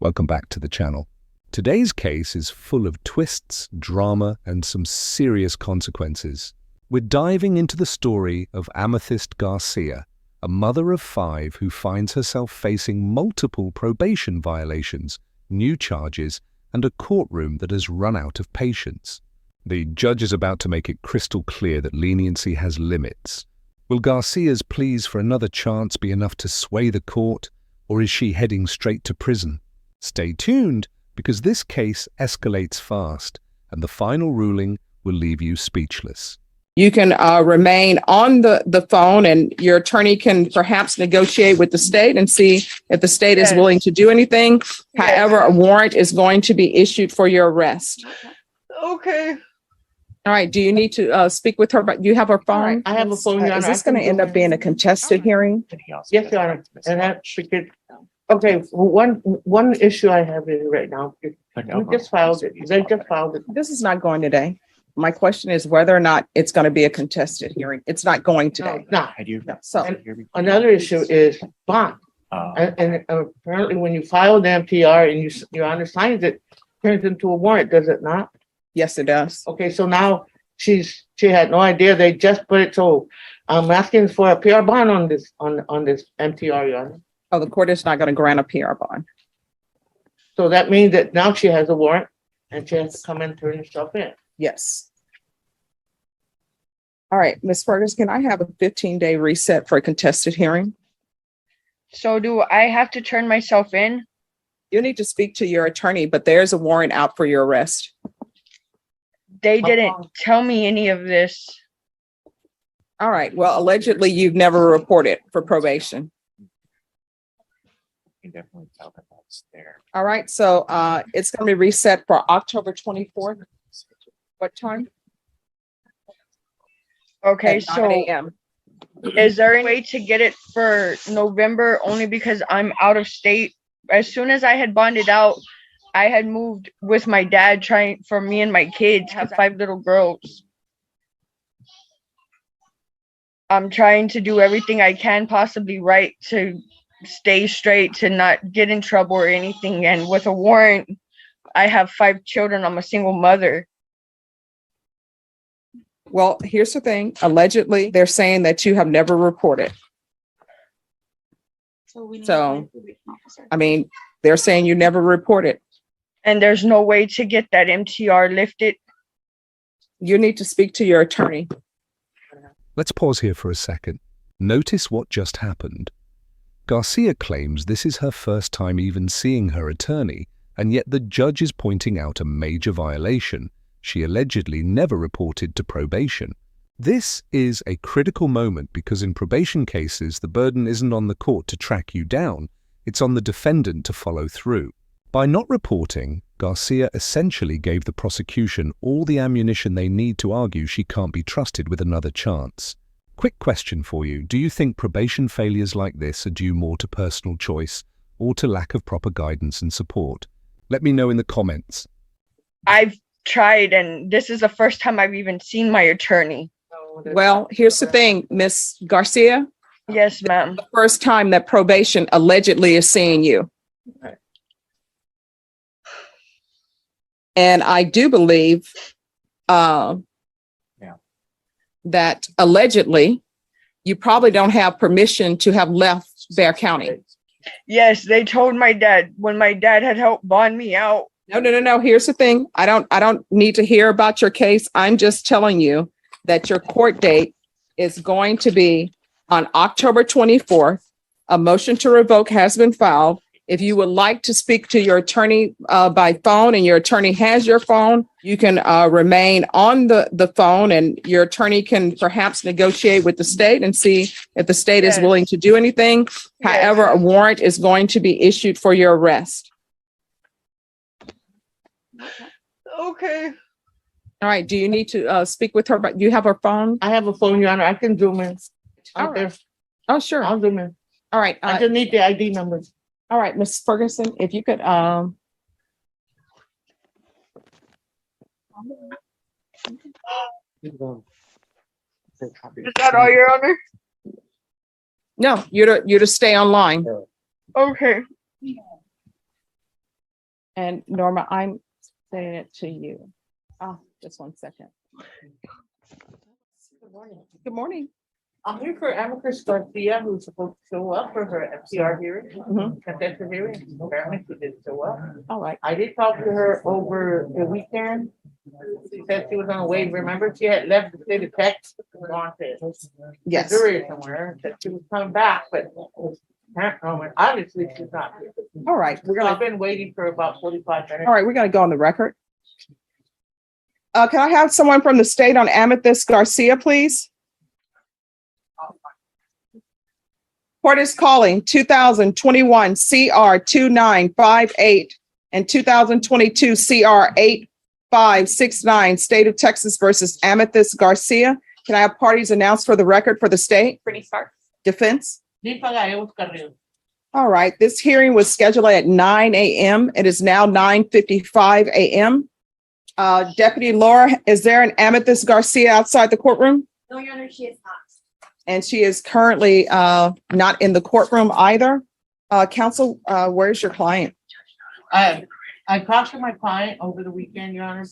Welcome back to the channel. Today's case is full of twists, drama, and some serious consequences. We're diving into the story of Amethyst Garcia, a mother of 5 who finds herself facing multiple probation violations, new charges, and a courtroom that has run out of patience. The judge is about to make it crystal clear that leniency has limits. Will Garcia's pleas for another chance be enough to sway the court, or is she heading straight to prison? Stay tuned, because this case escalates fast, and the final ruling will leave you speechless. You can remain on the phone, and your attorney can perhaps negotiate with the state and see if the state is willing to do anything. However, a warrant is going to be issued for your arrest. Okay. All right. Do you need to speak with her? But you have her phone? Right, I have a phone, Your Is Honor. this going to end up being a contested hearing? Yes, Your Honor. And that should get, okay, one issue I have is right now. We just filed it. They just filed it. This is not going today. My question is whether or not it's going to be a contested hearing. It's not going today. No. No. So And another issue is bond. And apparently when you file the MTR and Your Honor signs it, turns into a warrant, does it not? yes, it does. Okay, so now she had no idea. They just put it, so I'm asking for a PR bond on this MTR, Your Honor. Oh, the court is not going to grant a PR bond. So that means that now she has a warrant and she has to come and turn herself in. Yes. All right, Ms. Ferguson, can I have a 15-day reset for a contested hearing? So do I have to turn myself in? You need to speak to your attorney, but there's a warrant out for your arrest. They didn't tell me any of this. All right, well, allegedly, you've never reported for probation. You can definitely tell that that's there. All right, so it's going to be reset for October 24th. What time? Okay, At 9 so a.m. is there any way to get it for November? Only because I'm out of state. As soon as I had bonded out, I had moved with my dad, trying for me and my kids, have 5 little girls. I'm trying to do everything I can possibly right to stay straight, to not get in trouble or anything. And with a warrant, I have 5 children. I'm a single mother. Well, here's the thing. Allegedly, they're saying that you have never reported. So, I mean, they're saying you never reported. And there's no way to get that MTR lifted. You need to speak to your attorney. Let's pause here for a second. Notice what just happened. Garcia claims this is her first time even seeing her attorney, and yet the judge is pointing out a major violation. She allegedly never reported to probation. This is a critical moment because in probation cases, the burden isn't on the court to track you down, it's on the defendant to follow through. By not reporting, Garcia essentially gave the prosecution all the ammunition they need to argue she can't be trusted with another chance. Quick question for you. Do you think probation failures like this are due more to personal choice or to lack of proper guidance and support? Let me know in the comments. I've tried, and this is the first time I've even seen my attorney. Well, here's the thing, Miss Garcia. Yes, ma'am. The first time that probation allegedly is seeing you. Right. And I do believe that allegedly you probably don't have permission to have left Bexar County. Yes, they told my dad when my dad had helped bond me out. No. Here's the thing. I don't need to hear about your case. I'm just telling you that your court date is going to be on October 24th. A motion to revoke has been filed. If you would like to speak to your attorney by phone and your attorney has your phone, you can remain on the phone, and your attorney can perhaps negotiate with the state and see if the state is willing to do anything. However, a warrant is going to be issued for your arrest. Okay. All right. Do you need to speak with her? But you have her phone? I have a phone, Your Honor. I can zoom in. All Out there. right. Oh, sure. I'll zoom in. All right. I just need the ID numbers. All right, Ms. Ferguson, if you could, Is that all, Your Honor? no, you're to stay online. Okay. And Norma, I'm saying it to you. Oh, just one second. Good morning. Good morning. I'm here for Amicus Garcia, who's supposed to show up for her FTR hearing, Mhm. contested hearing. Apparently she didn't show up. All right. I did talk to her over the weekend. She said she was on the way. Remember, she had left the state of Texas, gone to Yes. Missouri somewhere, that she was coming back, but obviously she's not here. All right. We're So I've gonna, been waiting for about 45 minutes. all right, we're gonna go on the record. Can I have someone from the state on Amethyst Garcia, please? Court is calling 2021 CR 2958 and 2022 CR 8569, State of Texas versus Amethyst Garcia. Can I have parties announced for the record for the state? Brittany Sparks. Defense? Ni Gallegos Carrillo. All right, this hearing was scheduled at 9 a.m. It is now 9:55 a.m. Deputy Laura, is there an Amethyst Garcia outside the courtroom? No, Your Honor, she is not. And she is currently not in the courtroom either. Counsel, where's your client? I talked to my client over the weekend, Your Honor.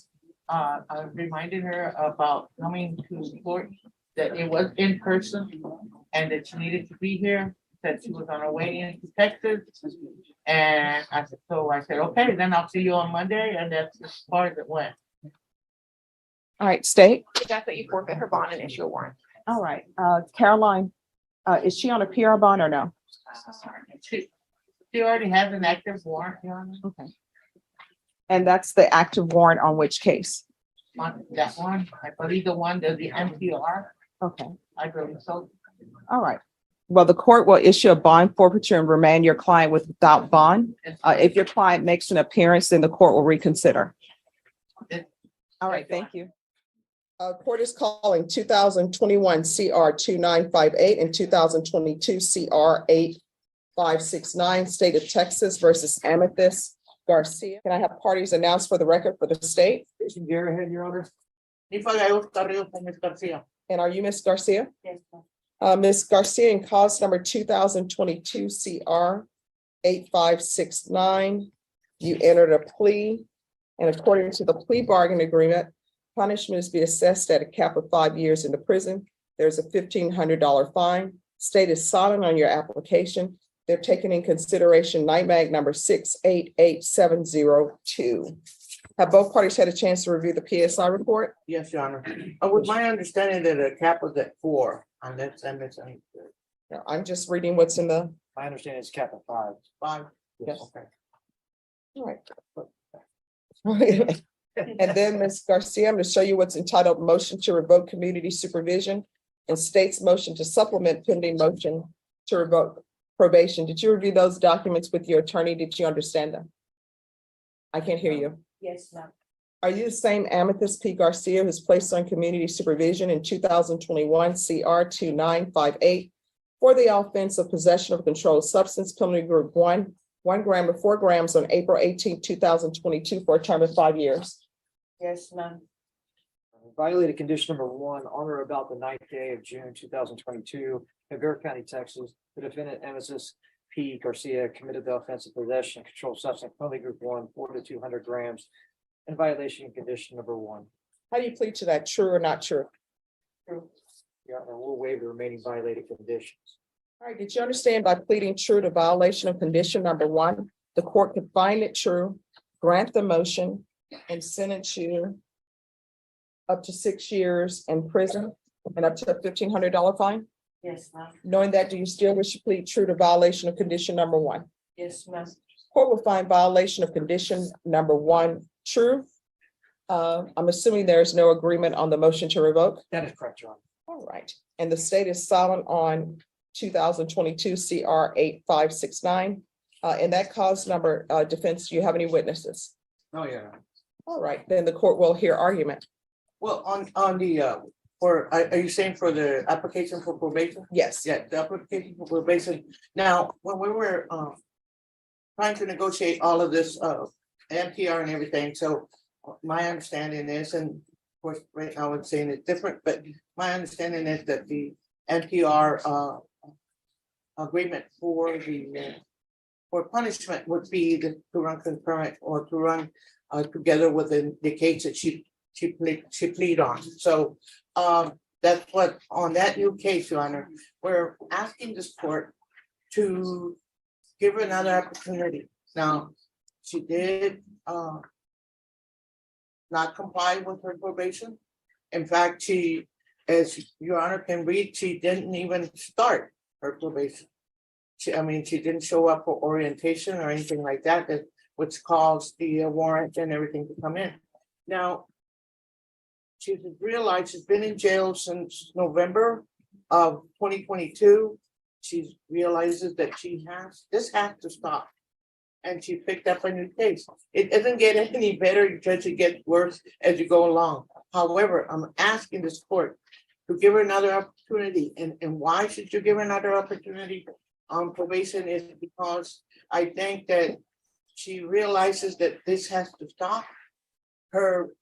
I reminded her about coming to court, that it was in person and that she needed to be here, that she was on her way into Texas. And I said, okay, then I'll see you on Monday, and that's as far as it went. All right, state. That's that you forfeit her bond and issue a warrant. All right, Caroline, is she on a PR bond or no? She already has an active warrant, Your Honor, Okay. And that's the active warrant on which case? on that one. I believe the one, the NPR, Okay, I believe so. all right. Well, the court will issue a bond forfeiture and remand your client without bond. If your client makes an appearance, then the court will reconsider. All right, thank you. Court is calling 2021 CR 2958 and 2022 CR 8569, State of Texas versus Amethyst Garcia. Can I have parties announced for the record for the state? Jason Garrett, Your Honor. Ni Gallegos Carrillo con Ms. Garcia. And are you Miss Garcia? Yes. Ms. Garcia, in cause number 2022 CR 8569, you entered a plea, and according to the plea bargain agreement, punishment is to be assessed at a cap of 5 years in the prison. There's a $1,500 fine. State is silent on your application. They're taking in consideration NIMAG number 688702. Have both parties had a chance to review the PSI report? Yes, Your Honor. With my understanding that the cap was at 4, and that's, No, I'm just reading what's in the, My understanding is cap at 5. 5. Yes. Okay. all right. And then, Ms. Garcia, I'm going to show you what's entitled motion to revoke community supervision and state's motion to supplement pending motion to revoke probation. Did you review those documents with your attorney? Did you understand them? I can't hear you. Yes, ma'am. Are you the same Amethyst P. Garcia who's placed on community supervision in 2021 CR 2958 for the offense of possession of a controlled substance, penalty group 1 gram or 4 grams on April 18, 2022 for a term of 5 years? Yes, ma'am. Violated condition number 1 on or about the 9th day of June 2022 in Bear County, Texas. The defendant, Amethyst P. Garcia, committed the offense of possession of controlled substance, penalty group 1, 4 to 200 grams, in violation of condition number 1. How do you plead to that? True or not true? True. Your Honor, we'll waive the remaining violated conditions. All right, did you understand by pleading true to violation of condition number 1, the court could find it true, grant the motion, and sentence you up to 6 years in prison and up to a $1,500 fine? Yes, ma'am. Knowing that, do you still wish to plead true to violation of condition number 1? Yes, ma'am. Court will find violation of condition number 1 true. I'm assuming there is no agreement on the motion to revoke. That is correct, Your Honor. All right, and the state is silent on 2022 CR 8569. In that cause number, defense, do you have any witnesses? Oh, yeah. All right, then the court will hear argument. Well, on the, are you saying for the application for probation? Yes. Yeah, the application for probation. Now, when we were, trying to negotiate all of this, MTR and everything, so my understanding is, and of course, right now I'm saying it's different, but my understanding is that the NPR agreement for the for punishment would be to run concurrent or to run together with the case that she plead on. So that's what, on that new case, Your Honor, we're asking this court to give her another opportunity. Now, she did not comply with her probation. In fact, she, as Your Honor can read, she didn't even start her probation. She didn't show up for orientation or anything like that, which caused the warrant and everything to come in. Now, she's realized she's been in jail since November of 2022. She realizes that this has to stop. And she picked up a new case. It doesn't get any better, Judge, it gets worse as you go along. However, I'm asking this court to give her another opportunity. And why should you give her another opportunity on probation is because I think that she realizes that this has to stop.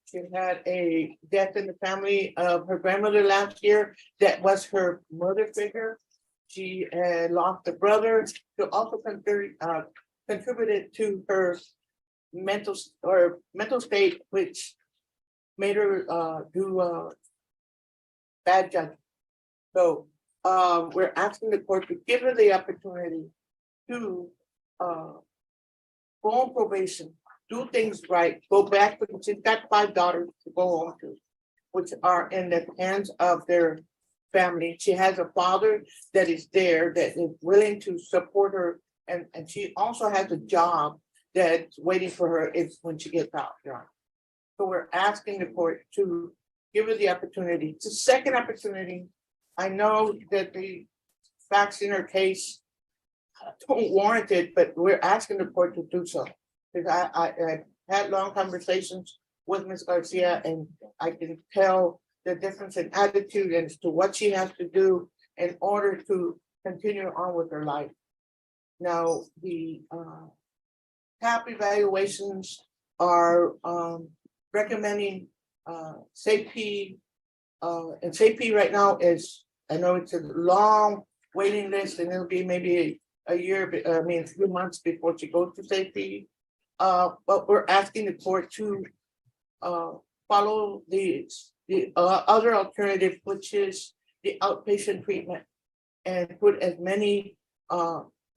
She had a death in the family of her grandmother last year. That was her mother figure. She lost a brother who also contributed to her mental state, which made her do bad judgment. So we're asking the court to give her the opportunity to go on probation, do things right, go back, because she's got 5 daughters to go home to, which are in the hands of their family. She has a father that is there, that is willing to support her, and she also has a job that's waiting for her when she gets out. So we're asking the court to give her the opportunity. It's a second opportunity. I know that the facts in her case don't warrant it, but we're asking the court to do so. Because I had long conversations with Ms. Garcia, and I can tell the difference in attitude as to what she has to do in order to continue on with her life. Now, the TAP evaluations are recommending safety, and safety right now is, I know it's a long waiting list, and it'll be maybe a year, a few months before she goes to safety. But we're asking the court to follow the other alternative, which is the outpatient treatment, and put as many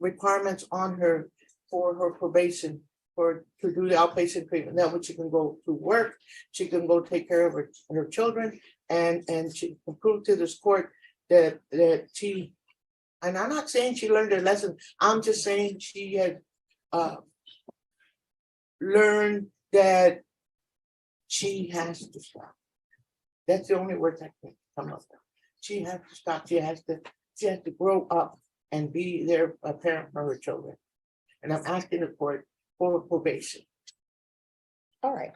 requirements on her for her probation to do the outpatient treatment. That way she can go to work, she can go take care of her children, and she can prove to this court that she, and I'm not saying she learned her lesson, I'm just saying she had learned that she has to stop. That's the only words I can come up with. She has to stop. She has to grow up and be there, a parent for her children. And I'm asking the court for probation. All right.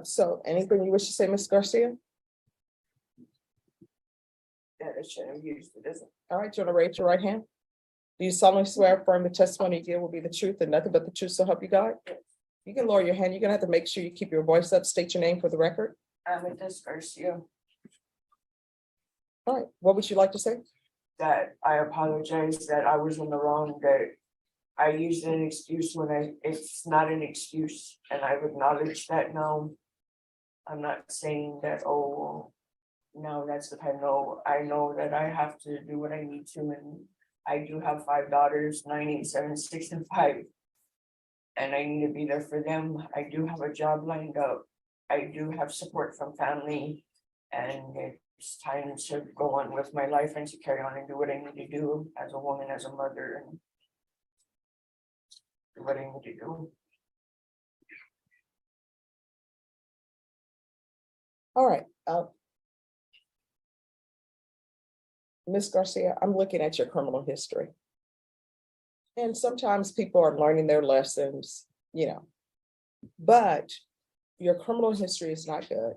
So anything you wish to say, Ms. Garcia? Yeah, it shouldn't have used it, is it? All right, do you want to raise your right hand? Do you solemnly swear affirm the testimony you give will be the truth and nothing but the truth, so help you God? You can lower your hand. You're gonna have to make sure you keep your voice up. State your name for the record. Amethyst Garcia. All right, what would you like to say? That I apologize, that I was in the wrong, that I used an excuse when it's not an excuse, and I've acknowledged that now. I'm not saying that, oh, no, that's the time. No, I know that I have to do what I need to, and I do have 5 daughters, 9, 8, 7, 6, and 5. And I need to be there for them. I do have a job lined up. I do have support from family, and it's time to go on with my life and to carry on and do what I need to do as a woman, as a mother, and do what I need to do. All right. Ms. Garcia, I'm looking at your criminal history. And sometimes people are learning their lessons, but your criminal history is not good.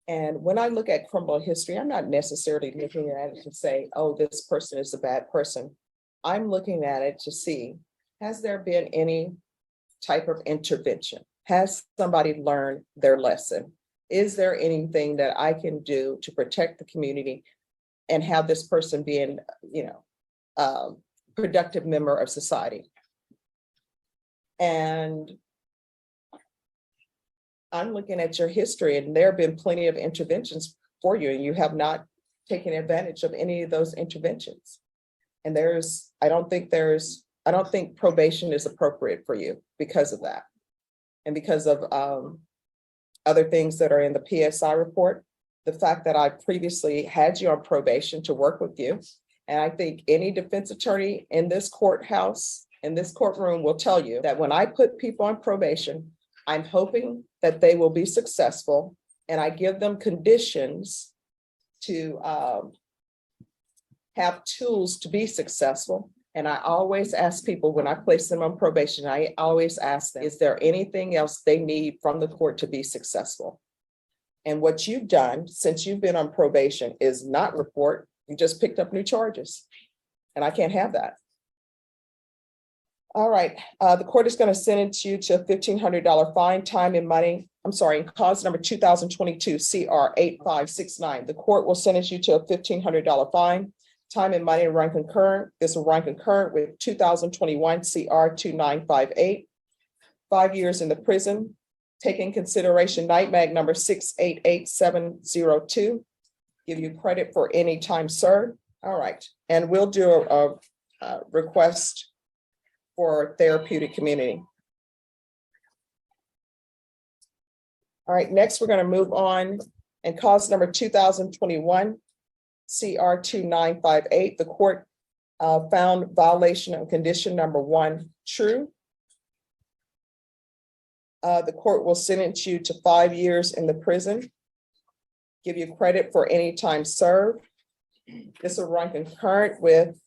And when I look at criminal history, I'm not necessarily looking at it to say, oh, this person is a bad person. I'm looking at it to see, has there been any type of intervention? Has somebody learned their lesson? Is there anything that I can do to protect the community and have this person being, productive member of society? And I'm looking at your history, and there have been plenty of interventions for you, and you have not taken advantage of any of those interventions. And I don't think probation is appropriate for you because of that. And because of other things that are in the PSI report, the fact that I previously had you on probation to work with you. And I think any defense attorney in this courthouse, in this courtroom will tell you that when I put people on probation, I'm hoping that they will be successful, and I give them conditions to have tools to be successful. And I always ask people when I place them on probation, I always ask them, is there anything else they need from the court to be successful? And what you've done since you've been on probation is not report. You just picked up new charges, and I can't have that. All right, the court is going to sentence you to a $1,500 fine, time and money. I'm sorry, cause number 2022 CR 8569. The court will sentence you to a $1,500 fine, time and money to run concurrent. This will run concurrent with 2021 CR 2958. 5 years in the prison. Take in consideration NIGHTMAG number 688702. Give you credit for any time served. All right, and we'll do a request for therapeutic community. All right, next we're going to move on, and cause number 2021 CR 2958. The court found violation of condition number 1 true. The court will sentence you to 5 years in the prison. Give you credit for any time served. This will run concurrent with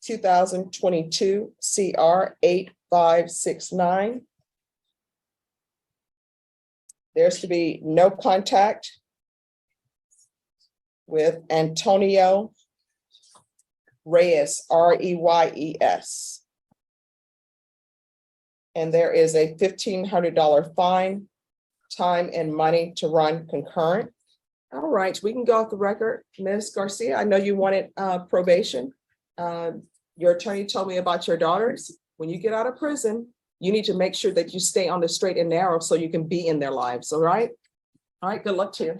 2022 CR 8569. There's to be no contact with Antonio Reyes, Reyes. And there is a $1,500 fine, time and money to run concurrent. All right, we can go off the record. Ms. Garcia, I know you wanted probation. Your attorney told me about your daughters. When you get out of prison, you need to make sure that you stay on the straight and narrow so you can be in their lives, all right? All right, good luck to you.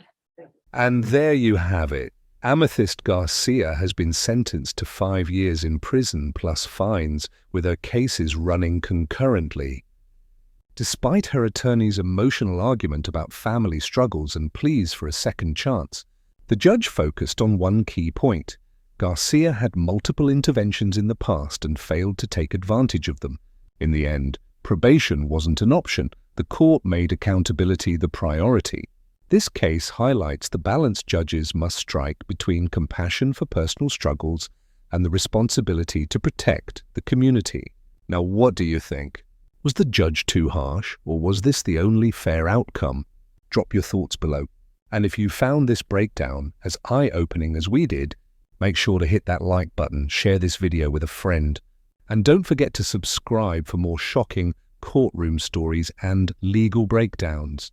And there you have it. Amethyst Garcia has been sentenced to 5 years in prison plus fines, with her cases running concurrently. Despite her attorney's emotional argument about family struggles and pleas for a second chance, the judge focused on one key point. Garcia had multiple interventions in the past and failed to take advantage of them. In the end, probation wasn't an option. The court made accountability the priority. This case highlights the balance judges must strike between compassion for personal struggles and the responsibility to protect the community. Now, what do you think? Was the judge too harsh, or was this the only fair outcome? Drop your thoughts below. And if you found this breakdown as eye-opening as we did, make sure to hit that like button, share this video with a friend, and don't forget to subscribe for more shocking courtroom stories and legal breakdowns.